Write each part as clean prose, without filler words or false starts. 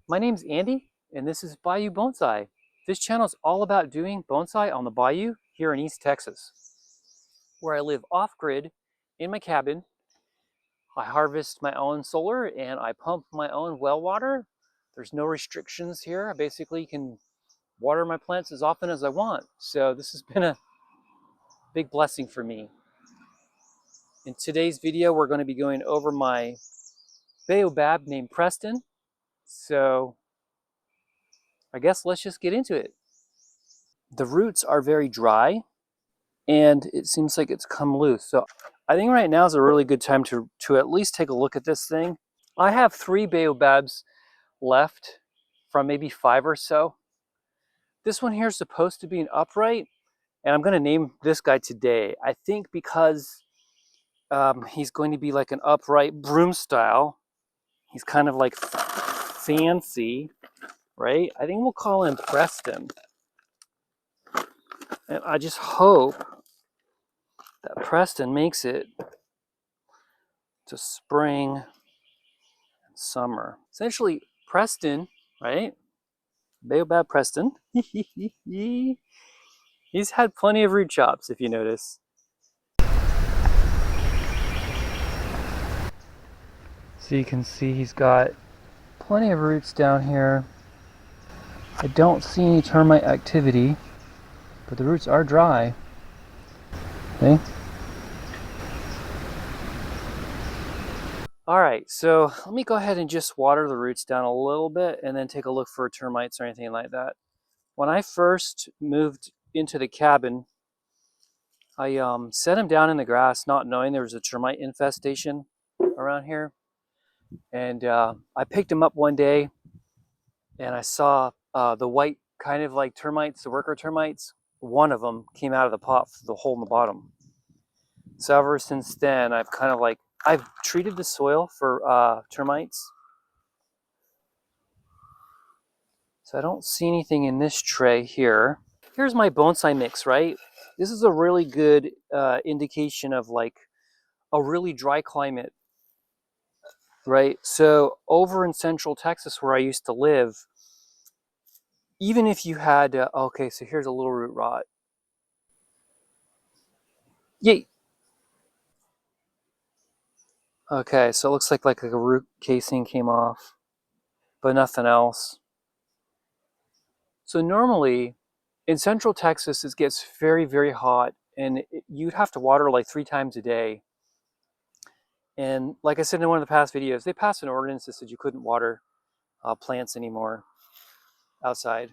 My name's Andy, and this is Bayou Bonsai. This channel is all about doing bonsai on the bayou here in East Texas, where I live off-grid in my cabin. I harvest my own solar and I pump my own well water. There's no restrictions here. I basically can water my plants as often as I want. So this has been a big blessing for me. In today's video, we're going to be going over my Baobab named Prestin. So I guess let's just get into it. The roots are very dry and it seems like it's come loose. So I think right now is a really good time to at least take a look at this thing. I have 3 Baobabs left from maybe 5 or so. This one here is supposed to be an upright, and I'm going to name this guy today. I think because he's going to be like an upright broom style. He's kind of like fancy, right? I think we'll call him Prestin. And I just hope that Prestin makes it to spring and summer. Essentially, Prestin, right? Baobab Prestin. He's had plenty of root chops, if you notice. So you can see he's got plenty of roots down here. I don't see any termite activity, but the roots are dry. Okay. All right, so let me go ahead and just water the roots down a little bit and then take a look for termites or anything like that. When I first moved into the cabin, I set him down in the grass not knowing there was a termite infestation around here. And I picked him up one day and I saw the white kind of like termites, the worker termites. One of them came out of the pot through the hole in the bottom. So ever since then, I've treated the soil for termites. So I don't see anything in this tray here. Here's my bonsai mix, right? This is a really good indication of like a really dry climate, right? So over in Central Texas where I used to live, even if you had, okay, so here's a little root rot. Yay! Okay, so it looks like a root casing came off, but nothing else. So normally in Central Texas, it gets very, very hot and you'd have to water like 3 times a day. And like I said in one of the past videos, they passed an ordinance that said you couldn't water plants anymore outside.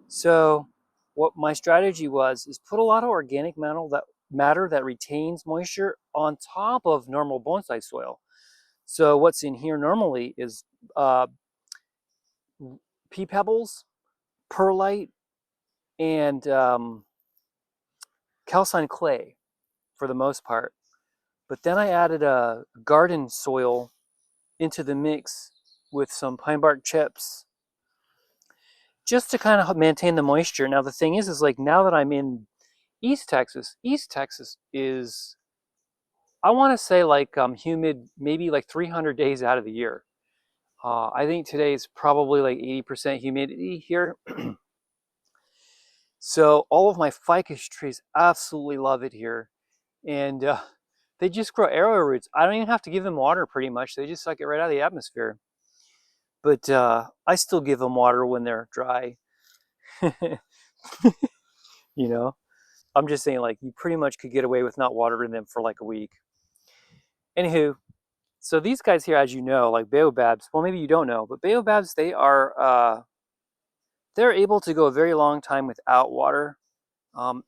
So what my strategy was is put a lot of organic matter that retains moisture on top of normal bonsai soil. So what's in here normally is pea pebbles, perlite, and calcined clay for the most part. But then I added a garden soil into the mix with some pine bark chips just to kind of maintain the moisture. Now the thing is like now that I'm in East Texas is, I want to say like humid maybe like 300 days out of the year. I think today is probably like 80% humidity here. So all of my ficus trees absolutely love it here. And they just grow arrow roots. I don't even have to give them water pretty much. They just suck it right out of the atmosphere. But I still give them water when they're dry. You know, I'm just saying like you pretty much could get away with not watering them for like a week. Anywho, so these guys here, as you know, like baobabs, well maybe you don't know, but baobabs, they're able to go a very long time without water.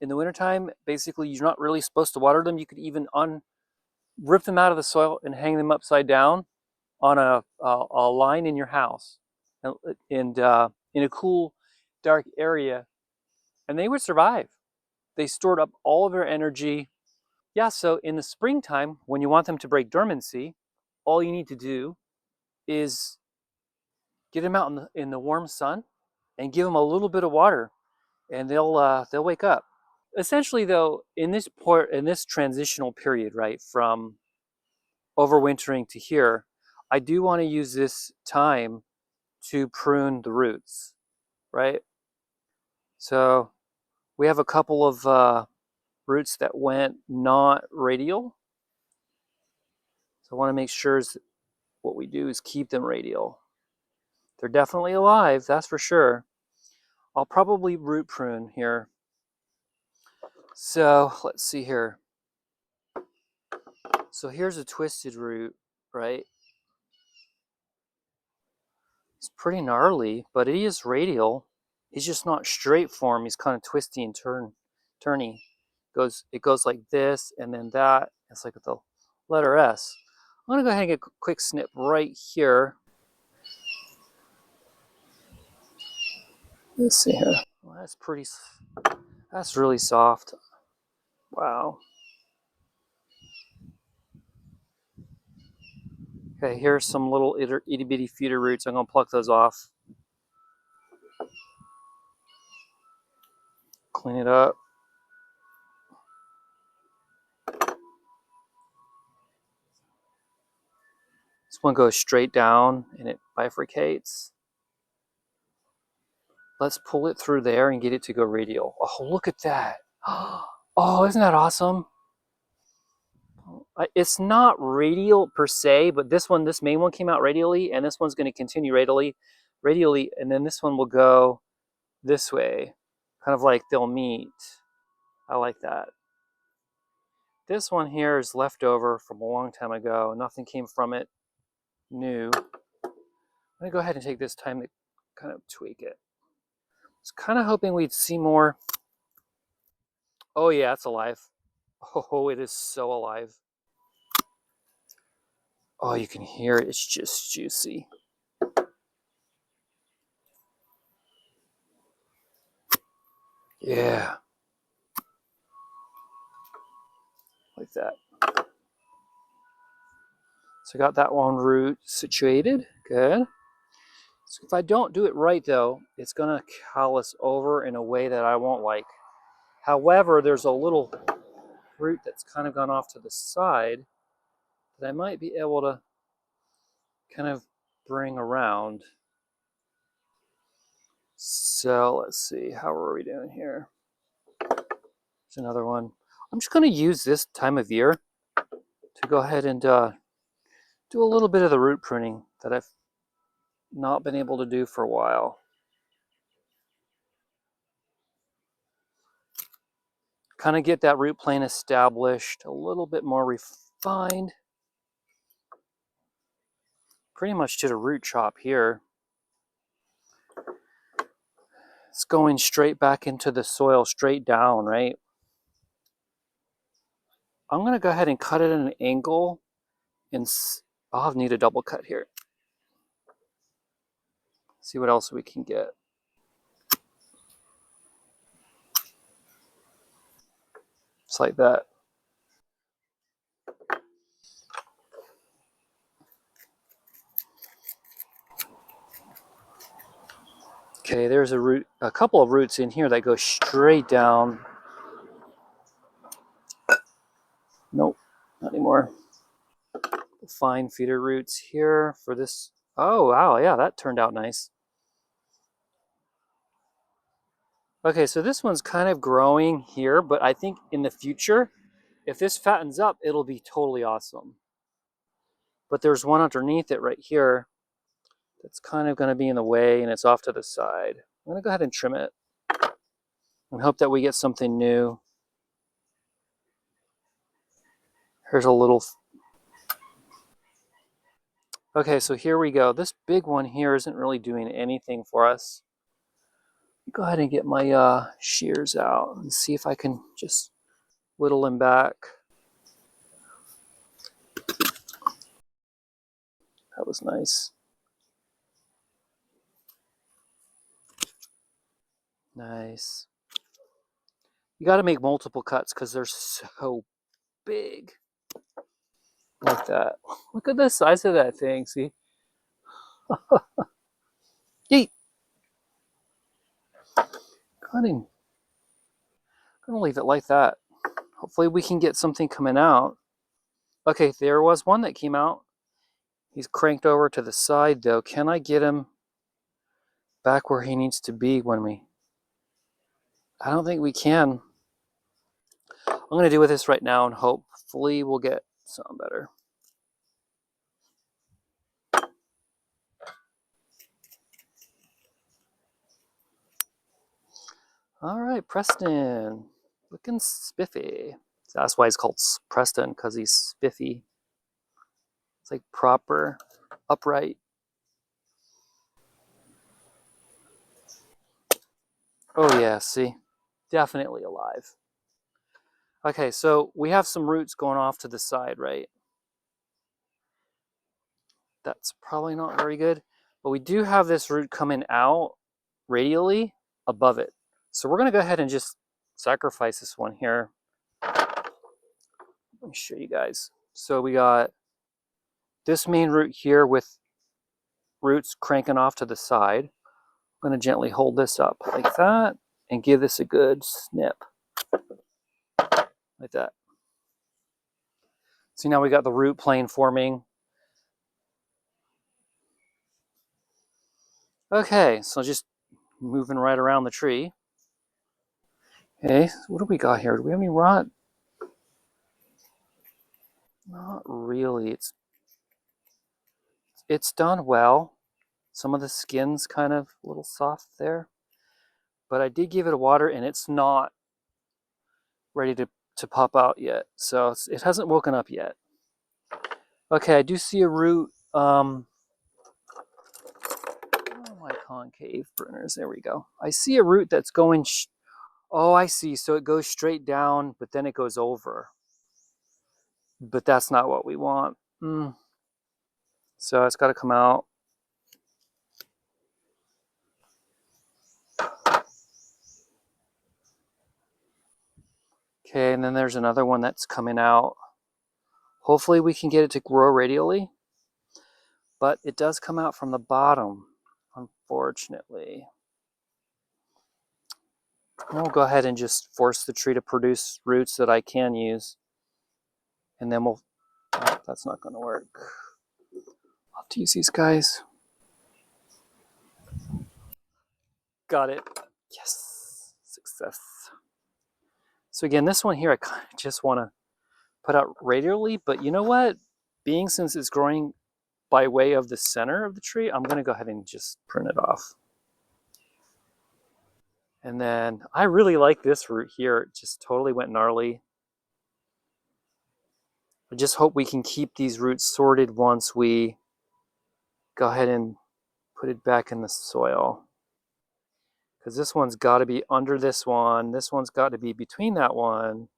In the wintertime, basically you're not really supposed to water them. You could even rip them out of the soil and hang them upside down on a line in your house and in a cool, dark area, and they would survive. They stored up all of their energy. Yeah, so in the springtime, when you want them to break dormancy, all you need to do is get them out in the warm sun and give them a little bit of water, and they'll wake up. Essentially, though, in this transitional period, right, from overwintering to here, I do want to use this time to prune the roots, right? So we have a couple of roots that went not radial. So I want to make sure what we do is keep them radial. They're definitely alive, that's for sure. I'll probably root prune here. So let's see here. So here's a twisted root, right? It's pretty gnarly, but it is radial. He's just not straight form. He's kind of twisty and turny. It goes like this, and then that. It's like the letter S. I'm gonna go ahead and get a quick snip right here. Let's see here. Well, that's really soft. Wow. Okay, here's some little itty bitty feeder roots. I'm gonna pluck those off. Clean it up. This one goes straight down and it bifurcates. Let's pull it through there and get it to go radial. Oh, look at that. Oh, isn't that awesome? It's not radial per se, but this main one came out radially, and this one's going to continue radially, and then this one will go this way, kind of like they'll meet. I like that. This one here is leftover from a long time ago. Nothing came from it new. I'm going to go ahead and take this time to kind of tweak it. I was kind of hoping we'd see more. Oh yeah, it's alive. Oh, it is so alive. Oh, you can hear it. It's just juicy. Yeah. Like that. So I got that one root situated. Good. So if I don't do it right though, it's gonna callus over in a way that I won't like. However, there's a little root that's kind of gone off to the side that I might be able to kind of bring around. So let's see, how are we doing here? There's another one. I'm just gonna use this time of year to go ahead and do a little bit of the root pruning that I've not been able to do for a while. Kind of get that root plane established, a little bit more refined. Pretty much did a root chop here. It's going straight back into the soil, straight down, right? I'm gonna go ahead and cut it at an angle, and I'll need a double cut here. See what else we can get. Just like that. Okay, there's a couple of roots in here that go straight down. Nope, not anymore. Fine feeder roots here for this. Oh, wow, yeah, that turned out nice. Okay, so this one's kind of growing here, but I think in the future, if this fattens up, it'll be totally awesome. But there's one underneath it right here that's kind of going to be in the way, and it's off to the side. I'm going to go ahead and trim it and hope that we get something new. Here's a little. Okay, so here we go. This big one here isn't really doing anything for us. Go ahead and get my shears out and see if I can just whittle him back. That was nice. Nice. You got to make multiple cuts because they're so big. Like that. Look at the size of that thing, see? Yeet! Cutting. Gonna leave it like that. Hopefully we can get something coming out. Okay, there was one that came out. He's cranked over to the side though. Can I get him back where he needs to be when we... I don't think we can. I'm going to deal with this right now and hopefully we'll get something better. All right, Prestin. Looking spiffy. So that's why he's called Prestin, because he's spiffy. It's like proper, upright. Oh yeah, see? Definitely alive. Okay, so we have some roots going off to the side, right? That's probably not very good. But we do have this root coming out radially above it. So we're going to go ahead and just sacrifice this one here. Let me show you guys. So we got this main root here with roots cranking off to the side. I'm going to gently hold this up like that and give this a good snip. Like that. See, now we got the root plane forming. Okay, so just moving right around the tree. Okay, what do we got here? Do we have any rot? Not really. It's done well. Some of the skin's kind of a little soft there. But I did give it a water and it's not ready to pop out yet. So it hasn't woken up yet. Okay, I do see a root. Oh, my concave pruners. There we go. I see a root that's going... Oh, I see. So it goes straight down, but then it goes over. But that's not what we want. So it's got to come out. Okay, and then there's another one that's coming out. Hopefully we can get it to grow radially. But it does come out from the bottom, unfortunately. We'll go ahead and just force the tree to produce roots that I can use. And then we'll... Oh, that's not going to work. I'll have to use these guys. Got it. Yes. Success. So again, this one here, I kind of just want to put out radially. But you know what? Being since it's growing by way of the center of the tree, I'm going to go ahead and just prune it off. And then I really like this root here. It just totally went gnarly. I just hope we can keep these roots sorted once we go ahead and put it back in the soil. Because this one's got to be under this one. This one's got to be between that one.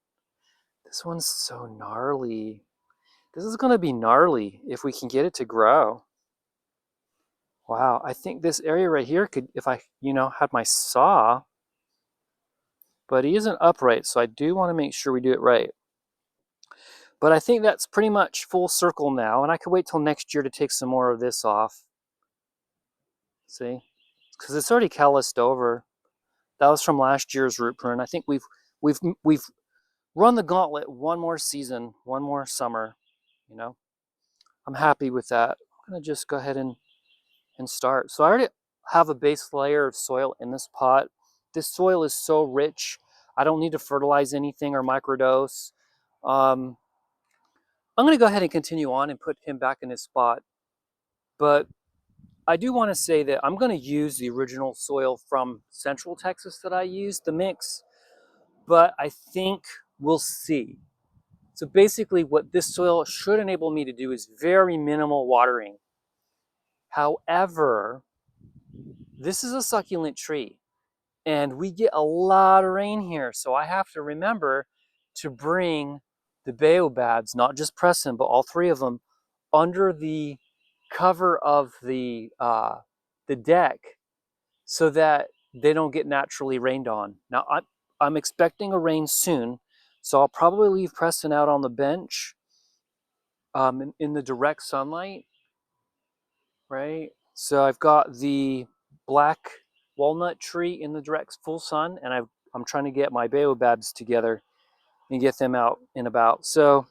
This one's so gnarly. This is going to be gnarly if we can get it to grow. Wow, I think this area right here could, if I, had my saw, but he isn't upright, so I do want to make sure we do it right. But I think that's pretty much full circle now, and I could wait till next year to take some more of this off. See? Because it's already calloused over. That was from last year's root prune. I think we've run the gauntlet one more season, one more summer, I'm happy with that. I'm going to just go ahead and start. So I already have a base layer of soil in this pot. This soil is so rich. I don't need to fertilize anything or microdose. I'm going to go ahead and continue on and put him back in his spot. But I do want to say that I'm going to use the original soil from Central Texas that I used, the mix. But I think we'll see. So basically what this soil should enable me to do is very minimal watering. However, this is a succulent tree and we get a lot of rain here. So I have to remember to bring the Baobabs, not just Prestin, but all three of them, under the cover of the deck so that they don't get naturally rained on. Now I'm expecting a rain soon, so I'll probably leave Prestin out on the bench in the direct sunlight, right? So I've got the black walnut tree in the direct full sun, and I'm trying to get my Baobabs together and get them out and about. So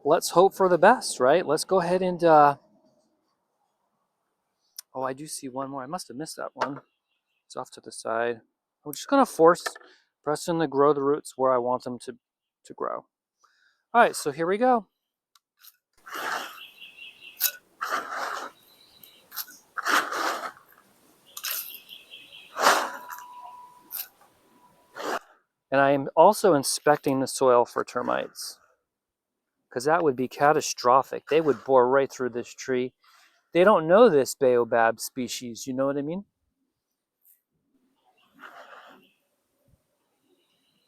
let's hope for the best, right? Let's go ahead and, oh, I do see one more. I must have missed that one. It's off to the side. I'm just gonna force Preston to grow the roots where I want them to grow. All right, so here we go. And I am also inspecting the soil for termites, because that would be catastrophic. They would bore right through this tree. They don't know this Baobab species, you know what I mean?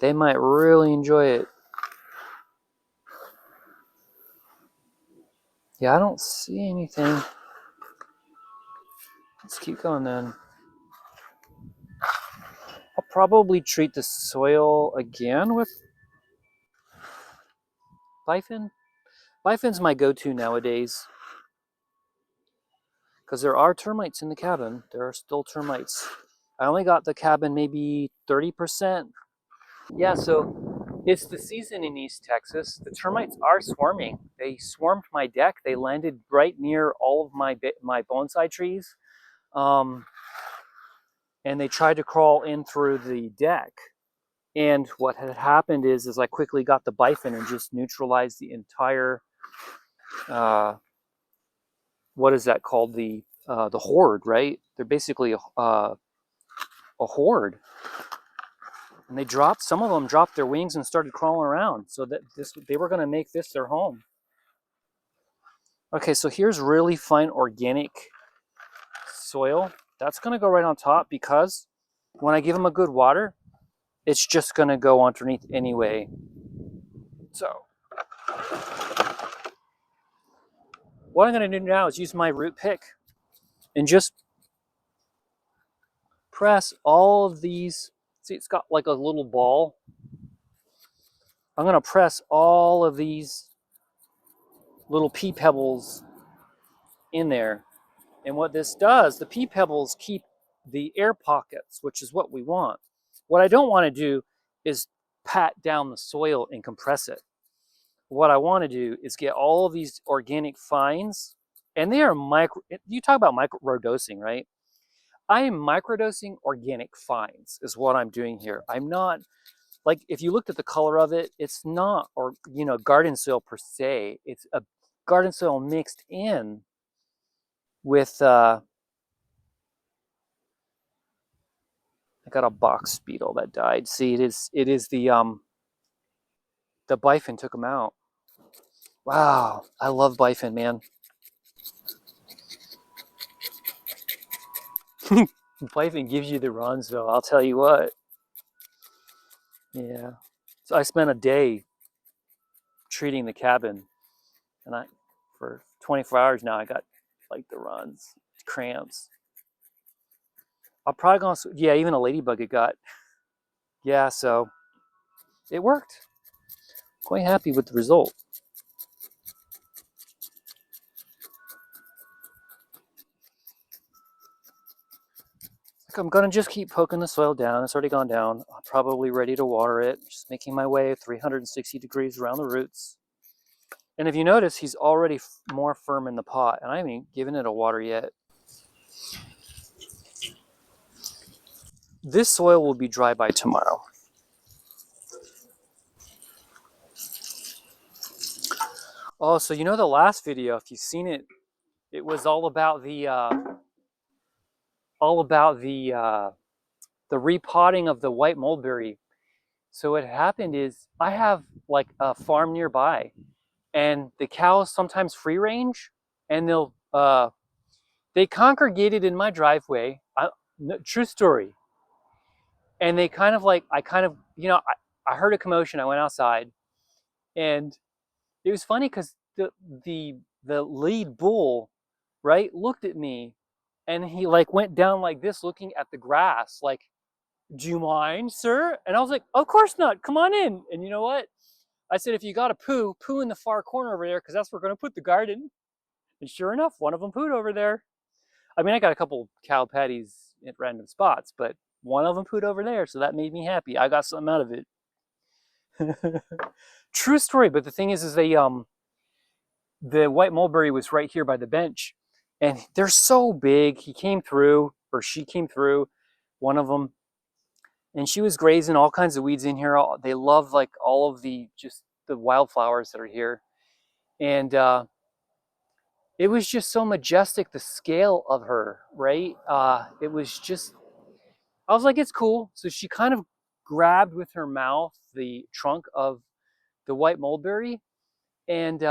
They might really enjoy it. Yeah, I don't see anything. Let's keep going then. I'll probably treat the soil again with Bifin. Bifin's my go-to nowadays, because there are termites in the cabin. There are still termites. I only got the cabin maybe 30%. Yeah, so it's the season in East Texas. The termites are swarming. They swarmed my deck. They landed right near all of my bonsai trees. And they tried to crawl in through the deck. And what had happened is I quickly got the bifin and just neutralized the entire, what is that called? The horde, right? They're basically a horde. And they dropped, some of them dropped their wings and started crawling around, so that they were going to make this their home. Okay, so here's really fine organic soil. That's going to go right on top, because when I give them a good water, it's just going to go underneath anyway. So what I'm going to do now is use my root pick and just press all of these. See, it's got like a little ball. I'm going to press all of these little pea pebbles in there. And what this does, the pea pebbles keep the air pockets, which is what we want. What I don't want to do is pat down the soil and compress it. What I want to do is get all of these organic fines, and they are micro. You talk about microdosing, right? I am microdosing organic fines is what I'm doing here. I'm not, like, if you looked at the color of it, it's not, or garden soil per se. It's a garden soil mixed in with I got a box beetle that died. See, it is the bifin took him out. Wow, I love bifin, man. Bifin gives you the runs, though, I'll tell you what. Yeah. So I spent a day treating the cabin, and for 24 hours now, I got like the runs, cramps. I'll probably go, yeah, even a ladybug it got. Yeah, so it worked. Quite happy with the result. I'm gonna just keep poking the soil down. It's already gone down. I'm probably ready to water it. Just making my way 360 degrees around the roots. And if you notice, he's already more firm in the pot, and I haven't given it a water yet. This soil will be dry by tomorrow. Oh, so the last video, if you've seen it, it was all about the repotting of the white mulberry. So what happened is I have like a farm nearby, and the cows sometimes free range, and they congregated in my driveway. True story. And they kind of like, I heard a commotion. I went outside, and it was funny because the lead bull, right, looked at me, and he like went down like this, looking at the grass, like, "Do you mind, sir?" And I was like, "Of course not. Come on in." And you know what? I said, "If you got to poo in the far corner over there, because that's where we're going to put the garden." And sure enough, one of them pooed over there. I mean, I got a couple cow patties at random spots, but one of them pooed over there, so that made me happy. I got something out of it. True story. But the thing is they the white mulberry was right here by the bench, and they're so big. He came through, or she came through, one of them, and she was grazing all kinds of weeds in here. They love like all of the just the wildflowers that are here, and it was just so majestic, the scale of her, right? It was just, I was like, it's cool. So she kind of grabbed with her mouth the trunk of the white mulberry and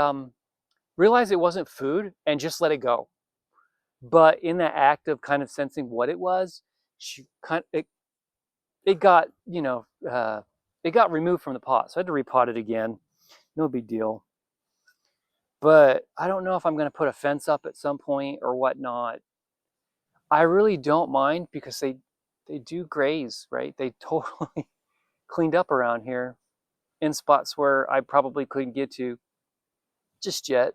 realized it wasn't food and just let it go. But in the act of kind of sensing what it was, she kind of, it got, it got removed from the pot. So I had to repot it again. No big deal. But I don't know if I'm going to put a fence up at some point or whatnot. I really don't mind because they do graze, right? They totally cleaned up around here in spots where I probably couldn't get to just yet.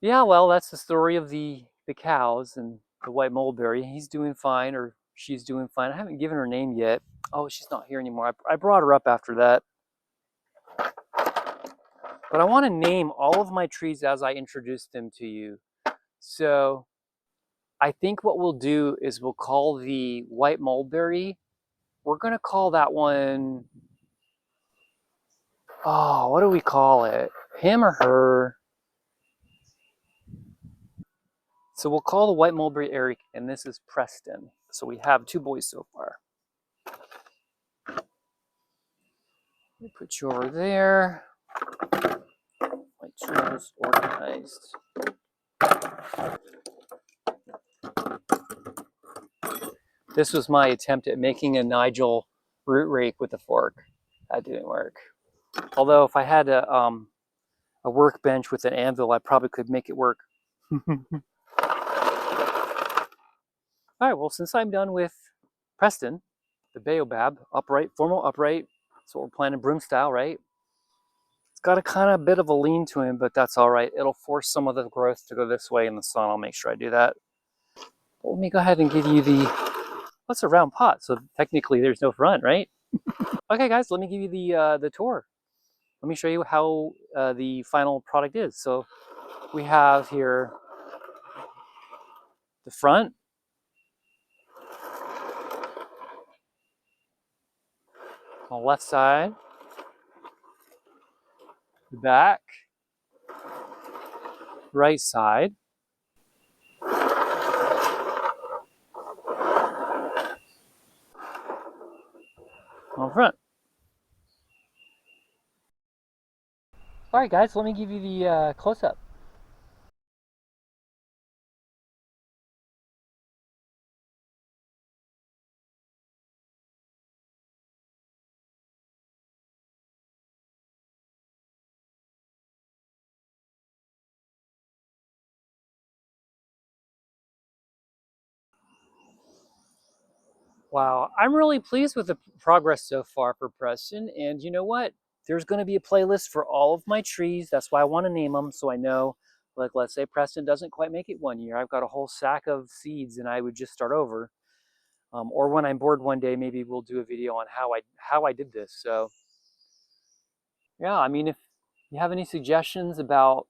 Yeah, well, that's the story of the cows and the white mulberry. He's doing fine, or she's doing fine. I haven't given her name yet. Oh, she's not here anymore. I brought her up after that. But I want to name all of my trees as I introduce them to you. So I think what we'll do is we'll call the white mulberry, we're going to call that one, oh, what do we call it? Him or her? So we'll call the white mulberry Eric, and this is Preston. So we have 2 boys so far. Let me put you over there. My tools organized. This was my attempt at making a Nigel root rake with a fork. That didn't work. Although if I had a workbench with an anvil, I probably could make it work. All right, well, since I'm done with Preston, the Baobab, upright, formal upright, that's what we're planning, broom style, right? It's got a kind of bit of a lean to him, but that's all right. It'll force some of the growth to go this way in the sun. I'll make sure I do that. But let me go ahead and give you what's a round pot? So technically there's no front, right? Okay, guys, let me give you the tour. Let me show you how the final product is. So we have here the front, on the left side, the back, right side, on front. All right, guys, let me give you the close-up. Wow, I'm really pleased with the progress so far for Preston. And you know what? There's going to be a playlist for all of my trees. That's why I want to name them so I know, like, let's say Preston doesn't quite make it one year. I've got a whole sack of seeds and I would just start over. Or when I'm bored one day, maybe we'll do a video on how I did this. So yeah, I mean, if you have any suggestions about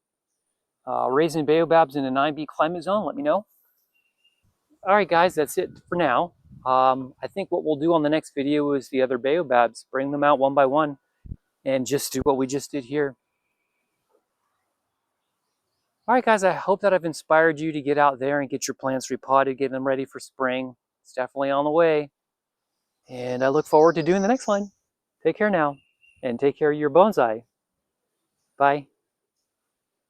raising baobabs in a 9B climate zone, let me know. All right, guys, that's it for now. I think what we'll do on the next video is the other baobabs, bring them out one by one and just do what we just did here. All right, guys, I hope that I've inspired you to get out there and get your plants repotted, get them ready for spring. It's definitely on the way. And I look forward to doing the next one. Take care now, and take care of your bonsai. Bye.